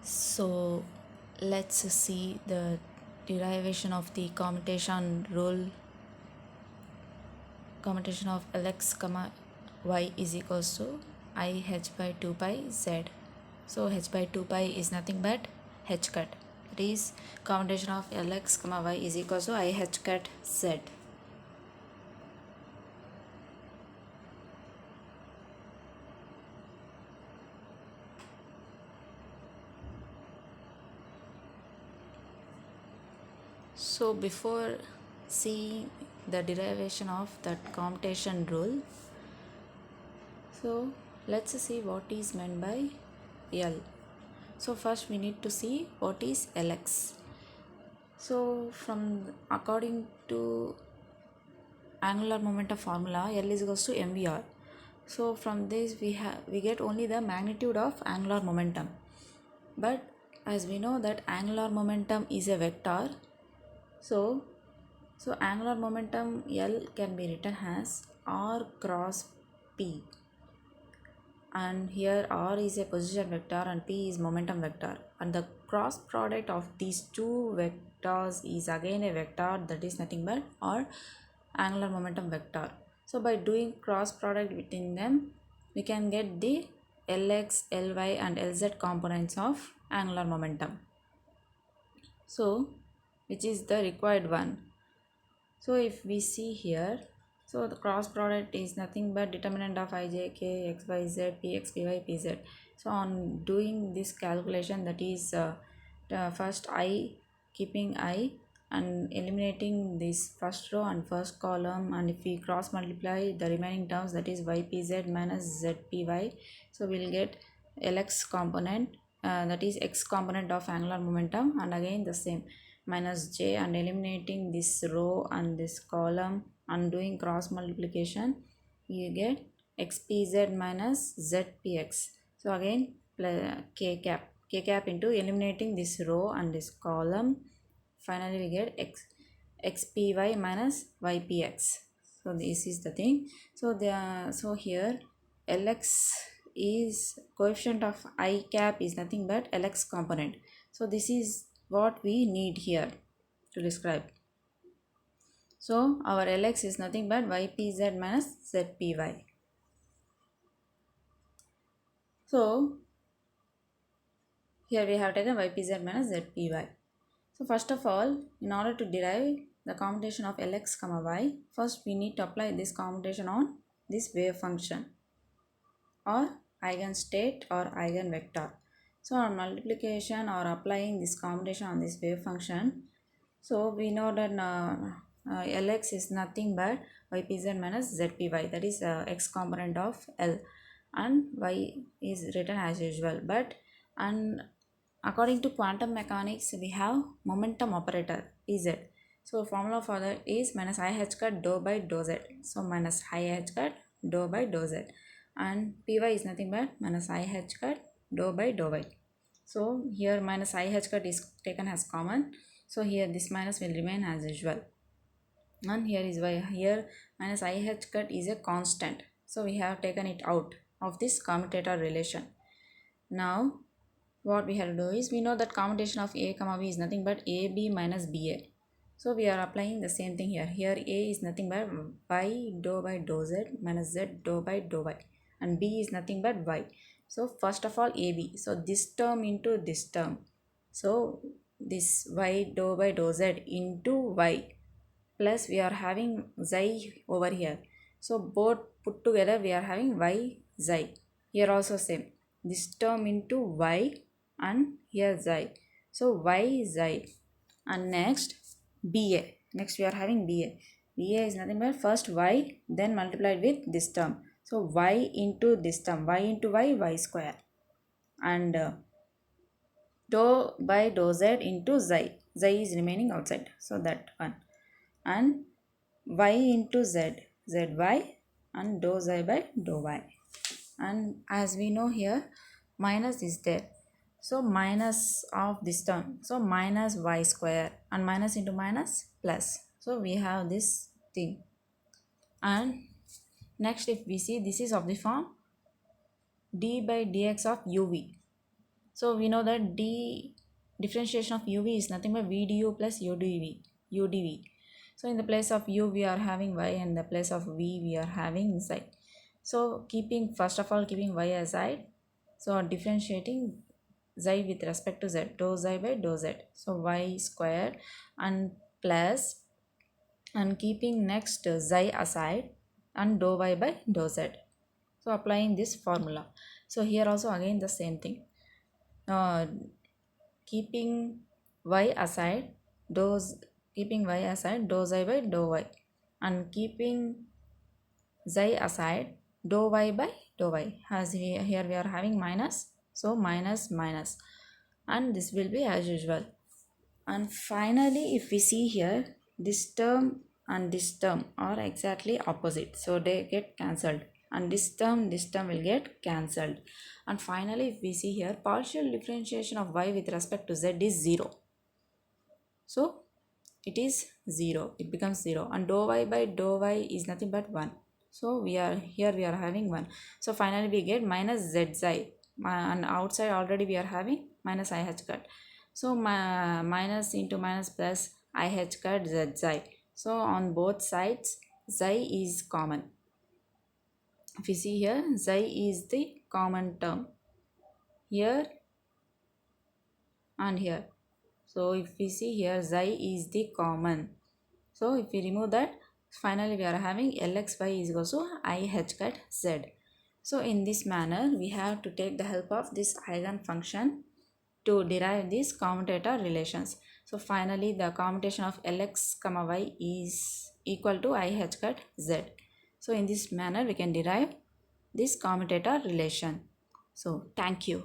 So let's see the derivation of the commutation rule. Commutation of Lx comma y is equals to I h by 2 pi z. So h by 2 pi is nothing but h cut. It is commutation of Lx comma y is equals to I h cut z. So before seeing the derivation of that commutation rule, so let's see what is meant by L. So first we need to see what is Lx. So from according to angular momentum formula, L is equals to mvr. So from this we get only the magnitude of angular momentum. But as we know that angular momentum is a vector, so angular momentum L can be written as r cross p, and here r is a position vector and p is momentum vector, and the cross product of these two vectors is again a vector, that is nothing but r angular momentum vector. So by doing cross product between them, we can get the Lx, Ly and Lz components of angular momentum, so which is the required one. So if we see here, so the cross product is nothing but determinant of ij, k, x, y, z, px, py, pz. So on doing this calculation, that is first I, keeping I and eliminating this first row and first column, and if we cross multiply the remaining terms, that is ypz minus zpy, so we'll get Lx component, that is x component of angular momentum, and again the same minus j, and eliminating this row and this column and doing cross multiplication, you get xpz minus zpx. So again k cap into eliminating this row and this column, finally we get xpy minus ypx. So this is the thing. So here Lx is coefficient of I cap is nothing but Lx component. So this is what we need here to describe. So our Lx is nothing but ypz minus zpy. So here we have taken ypz minus zpy. So first of all, in order to derive the commutation of Lx comma y, first we need to apply this commutation on this wave function or eigenstate or eigenvector. So on multiplication or applying this commutation on this wave function, so we know that Lx is nothing but ypz minus zpy, that is x component of L, and y is written as usual. But and according to quantum mechanics, we have momentum operator pz. So formula for that is minus I h cut dou by dou z. So minus I h cut dou by dou z, and py is nothing but minus I h cut dou by dou y. So here minus I h cut is taken as common. So here this minus will remain as usual. And here is why here minus I h cut is a constant. So we have taken it out of this commutator relation. Now what we have to do is, we know that commutation of a comma b is nothing but ab minus ba. So we are applying the same thing here. Here a is nothing but y dou by dou z minus z dou by dou y, and b is nothing but y. So first of all ab, so this term into this term, so this y dou by dou z into y, plus we are having xi over here, so both put together we are having y xi. Here also same, this term into y and here xi, so y xi. And next ba, next we are having ba is nothing but first y then multiplied with this term, so y into this term, y into y square, and dou by dou z into xi is remaining outside, so that one, and y into zy, and dou xi by dou y. And as we know here minus is there, so minus of this term, so minus y square, and minus into minus plus, so we have this thing. And next if we see, this is of the form d by dx of uv. So we know that differentiation of uv is nothing but vdu plus udv. So in the place of u we are having y, and in the place of v we are having z. So first of all keeping y aside, so differentiating z with respect to z, dou xi by dou z, so y square and plus, and keeping next xi aside, and dou y by dou z. So applying this formula, so here also again the same thing, uh, keeping y aside, dou keeping y aside dou xi by dou y, and keeping xi aside dou y by dou y, as here we are having minus, so minus minus, and this will be as usual. And finally if we see here, this term and this term are exactly opposite, so they get cancelled, and this term will get cancelled. And finally if we see here, partial differentiation of y with respect to z is 0, so it is 0, it becomes 0, and dou y by dou y is nothing but 1, so we are having 1. So finally we get minus zi, and outside already we are having minus I h cut, so minus into minus plus I h cut zi, so on both sides xi is common. If you see here, xi is the common term here and here. So if we see here, xi is the common, so if we remove that, finally we are having lxy is equal to I h cut z. So in this manner we have to take the help of this eigenfunction to derive these commutator relations. So finally the commutation of lx comma y is equal to I h cut z. So in this manner we can derive this commutator relation. So thank you.